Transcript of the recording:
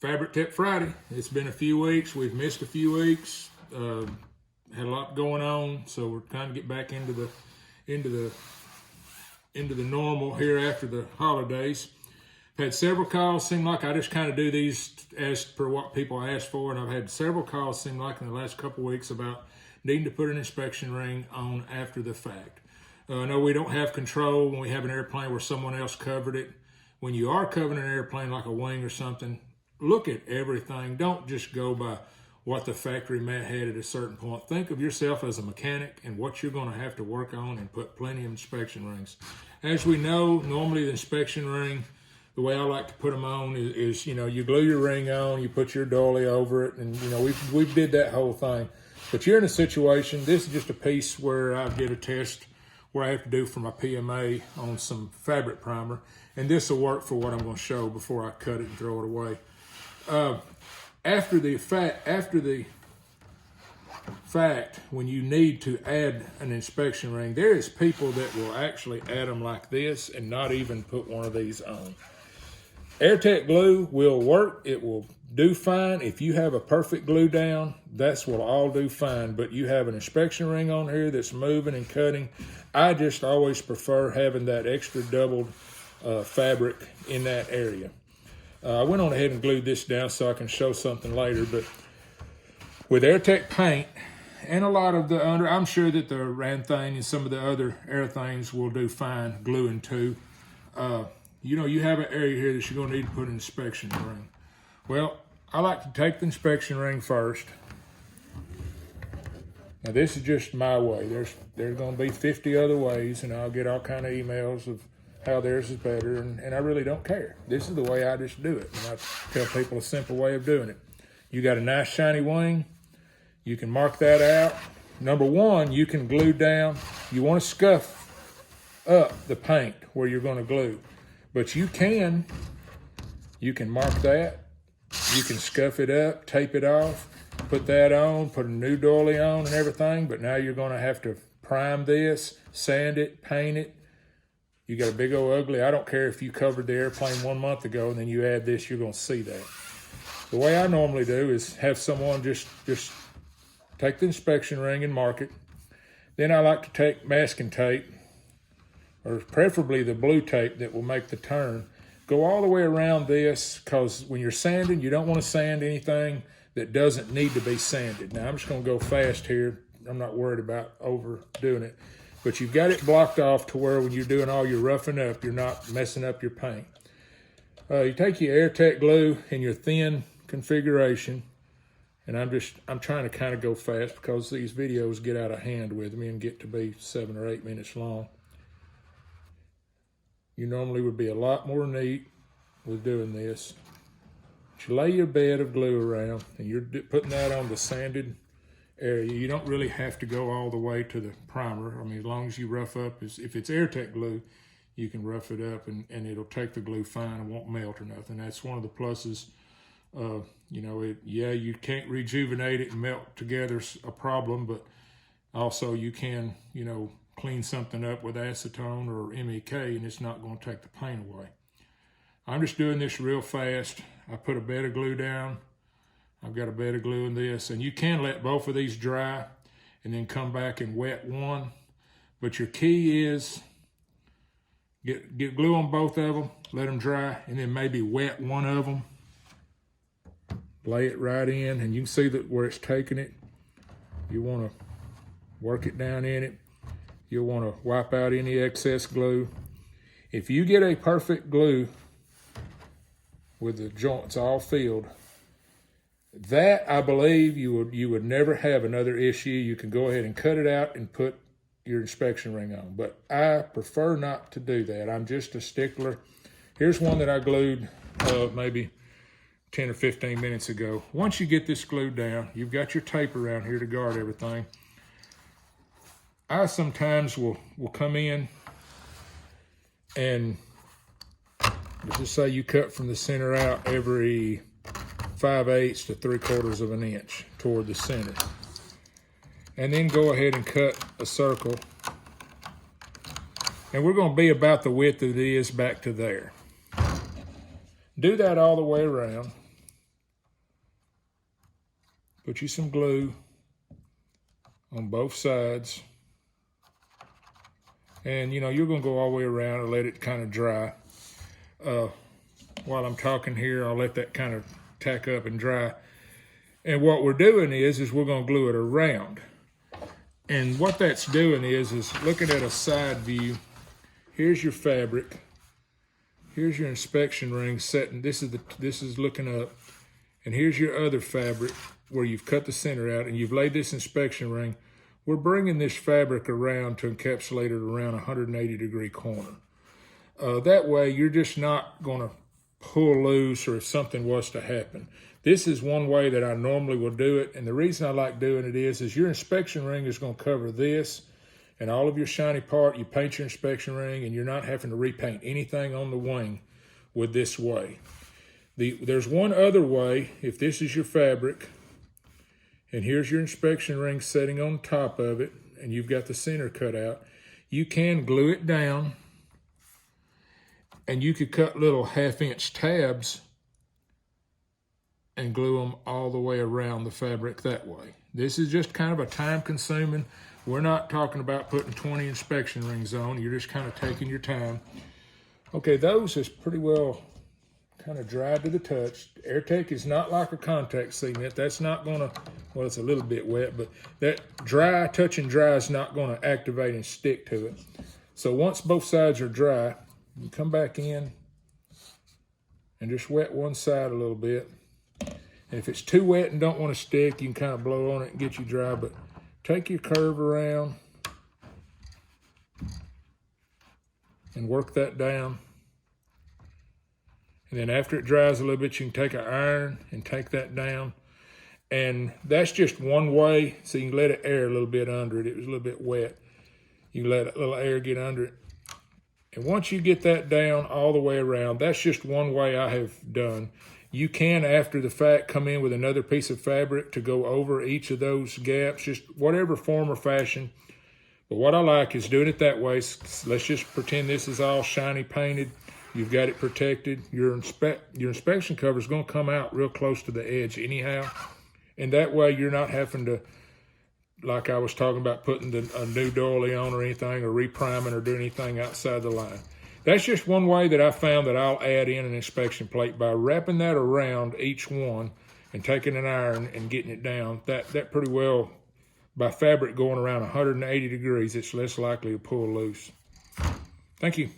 Fabric Tech Friday. It's been a few weeks. We've missed a few weeks. Had a lot going on, so we're trying to get back into the normal here after the holidays. I've had several calls. Seem like I just kind of do these as per what people ask for, and I've had several calls. Seem like in the last couple of weeks about needing to put an inspection ring on after the fact. I know we don't have control when we have an airplane where someone else covered it. When you are covering an airplane like a wing or something, look at everything. Don't just go by what the factory mat had at a certain point. Think of yourself as a mechanic and what you're going to have to work on, and put plenty of inspection rings. As we know, normally the inspection ring, the way I like to put them on is you glue your ring on, you put your dolly over it, and we did that whole thing. But you're in a situation, this is just a piece where I did a test where I have to do for my PMA on some fabric primer, and this will work for what I'm going to show before I cut it and throw it away. After the fact, when you need to add an inspection ring, there is people that will actually add them like this and not even put one of these on. AirTech glue will work. It will do fine. If you have a perfect glue down, that's will all do fine. But you have an inspection ring on here that's moving and cutting. I just always prefer having that extra doubled fabric in that area. I went on ahead and glued this down so I can show something later, but with AirTech paint and a lot of the under, I'm sure that the Ranthane and some of the other air things will do fine gluing too. You have an area here that you're going to need to put an inspection ring. Well, I like to take the inspection ring first. Now this is just my way. There's going to be 50 other ways, and I'll get all kind of emails of how theirs is better, and I really don't care. This is the way I just do it, and I tell people a simple way of doing it. You got a nice shiny wing, you can mark that out. Number one, you can glue down. You want to scuff up the paint where you're going to glue, but you can mark that. You can scuff it up, tape it off, put that on, put a new doily on and everything, but now you're going to have to prime this, sand it, paint it. You got a big old ugly. I don't care if you covered the airplane 1 month ago and then you add this, you're going to see that. The way I normally do is have someone just take the inspection ring and mark it. Then I like to take masking tape, or preferably the blue tape that will make the turn. Go all the way around this, because when you're sanding, you don't want to sand anything that doesn't need to be sanded. Now I'm just going to go fast here. I'm not worried about overdoing it. But you've got it blocked off to where when you're doing all your roughing up, you're not messing up your paint. You take your AirTech glue in your thin configuration, and I'm trying to kind of go fast because these videos get out of hand with me and get to be 7 or 8 minutes long. You normally would be a lot more neat with doing this. But you lay your bed of glue around, and you're putting that on the sanded area. You don't really have to go all the way to the primer. I mean, as long as you rough up, if it's AirTech glue, you can rough it up and it'll take the glue fine and won't melt or nothing. That's one of the pluses. You can't rejuvenate it and melt together's a problem, but also you can, clean something up with acetone or MEK and it's not going to take the paint away. I'm just doing this real fast. I put a bed of glue down. I've got a bed of glue in this, and you can let both of these dry and then come back and wet one. But your key is get glue on both of them, let them dry, and then maybe wet one of them. Lay it right in, and you can see that where it's taking it. You want to work it down in it. You'll want to wipe out any excess glue. If you get a perfect glue with the joints all filled, that, I believe, you would never have another issue. You can go ahead and cut it out and put your inspection ring on. But I prefer not to do that. I'm just a stickler. Here's one that I glued maybe 10 or 15 minutes ago. Once you get this glued down, you've got your tape around here to guard everything. I sometimes will come in and let's just say you cut from the center out every 5/8 to 3/4 of an inch toward the center. And then go ahead and cut a circle. And we're going to be about the width of this back to there. Do that all the way around. Put you some glue on both sides. And you know, you're gonna go all the way around and let it kind of dry. While I'm talking here, I'll let that kind of tack up and dry. And what we're doing is we're gonna glue it around. And what that's doing is looking at a side view. Here's your fabric. Here's your inspection ring setting. This is looking up. And here's your other fabric where you've cut the center out and you've laid this inspection ring. We're bringing this fabric around to encapsulate it around a 180-degree corner. That way, you're just not going to pull loose or if something was to happen. This is one way that I normally will do it, and the reason I like doing it is your inspection ring is going to cover this and all of your shiny part. You paint your inspection ring, and you're not having to repaint anything on the wing with this way. There's one other way, if this is your fabric, and here's your inspection ring setting on top of it, and you've got the center cut out, you can glue it down, and you could cut little 1/2-inch tabs and glue them all the way around the fabric that way. This is just kind of a time-consuming. We're not talking about putting 20 inspection rings on. You're just kind of taking your time. Okay, those is pretty well kind of dried to the touch. AirTech is not like a contact cement. That's not gonna, well, it's a little bit wet, but that dry, touch and dry is not gonna activate and stick to it. So once both sides are dry, you come back in and just wet one side a little bit. And if it's too wet and don't want to stick, you can kind of blow on it and get you dry, but take your curve around and work that down. And then after it dries a little bit, you can take an iron and take that down. And that's just one way, so you can let it air a little bit under it. It was a little bit wet. You can let a little air get under it. And once you get that down all the way around, that's just one way I have done. You can, after the fact, come in with another piece of fabric to go over each of those gaps, just whatever form or fashion. But what I like is doing it that way. Let's just pretend this is all shiny painted. You've got it protected. Your inspection cover is going to come out real close to the edge anyhow. And that way you're not having to, like I was talking about, putting a new doily on or anything, or repriming or doing anything outside the line. That's just one way that I found that I'll add in an inspection plate by wrapping that around each one and taking an iron and getting it down. That pretty well, by fabric going around 180 degrees, it's less likely to pull loose. Thank you.